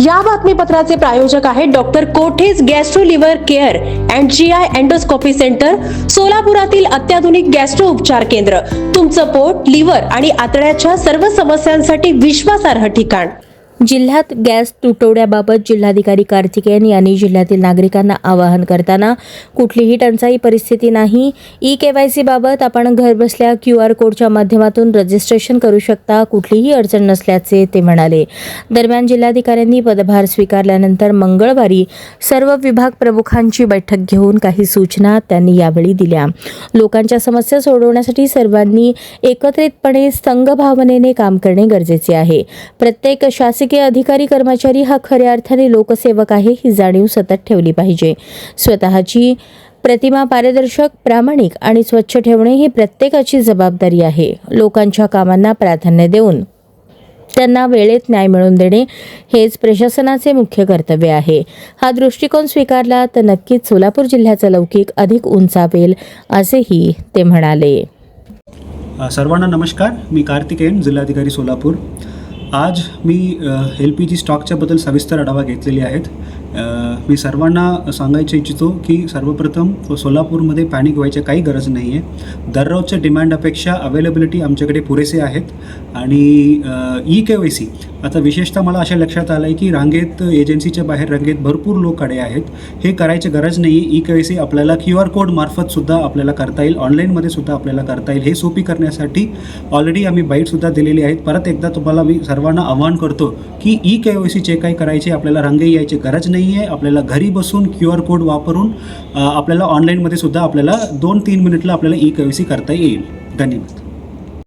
या बातमीपत्राचे प्रायोजक आहेत डॉक्टर कोठेज gastro liver care and GI endoscopy centre, सोलापुरातील अत्याधुनिक गॅस्ट्रो उपचार केंद्र. तुमचं पोट, लिव्हर आणि आतड्याच्या सर्व समस्यांसाठी विश्वासार्ह ठिकाण. जिल्ह्यात गॅस तुटवड्याबाबत जिल्हाधिकारी कार्तिकेयन यांनी जिल्ह्यातील नागरिकांना आवाहन करताना कुठलीही टंचाई परिस्थिती नाही. KYC बाबत आपण घरबसल्या QR कोडच्या माध्यमातून रजिस्ट्रेशन करू शकता. कुठलीही अडचण नसल्याचे ते म्हणाले. दरम्यान जिल्हाधिकाऱ्यांनी पदभार स्वीकारल्यानंतर मंगळवारी सर्व विभाग प्रमुखांची बैठक घेऊन काही सूचना त्यांनी यावेळी दिल्या. लोकांच्या समस्या सोडवण्यासाठी सर्वांनी एकत्रितपणे संघभावनेने काम करणे गरजेचे आहे. प्रत्येक शासकीय अधिकारी कर्मचारी हा खऱ्या अर्थाने लोकसेवक आहे ही जाणीव सतत ठेवली पाहिजे. स्वतःची प्रतिमा पारदर्शक, प्रामाणिक आणि स्वच्छ ठेवणे ही प्रत्येकाची जबाबदारी आहे. लोकांच्या कामांना प्राधान्य देऊन त्यांना वेळेत न्याय मिळवून देणे हेच प्रशासनाचे मुख्य कर्तव्य आहे. हा दृष्टिकोन स्वीकारला तर नक्कीच सोलापूर जिल्ह्याचा लौकिक अधिक उंचावेल असेही ते म्हणाले. सर्वांना नमस्कार. मी कार्तिकेयन, जिल्हाधिकारी सोलापूर. आज मी LPG स्टॉकच्याबद्दल सविस्तर आढावा घेतलेली आहेत. मी सर्वांना सांगायचं इच्छितो की सर्वप्रथम सोलापूरमध्ये पॅनिक व्हायची काही गरज नाही आहे. दररोजच्या डिमांडपेक्षा अवेलेबिलिटी आमच्याकडे पुरेसे आहेत. आणि KYC आता विशेषतः मला अशा लक्षात आलं आहे की रांगेत, एजन्सीच्या बाहेर रांगेत भरपूर लोक खडे आहेत. हे करायची गरज नाही आहे. KYC आपल्याला QR कोड मार्फतसुद्धा आपल्याला करता येईल, ऑनलाईनमध्ये सुद्धा आपल्याला करता येईल. हे सोपी करण्यासाठी ऑलरेडी आम्ही बाईटसुद्धा दिलेली आहेत. परत एकदा तुम्हाला मी सर्वांना आवाहन करतो की KYC जे काही करायचे आपल्याला रांगे यायची गरज नाही आहे. आपल्याला घरी बसून QR कोड वापरून आपल्याला ऑनलाईनमध्ये सुद्धा आपल्याला 2-3 मिनिटला आपल्याला KYC करता येईल. धन्यवाद.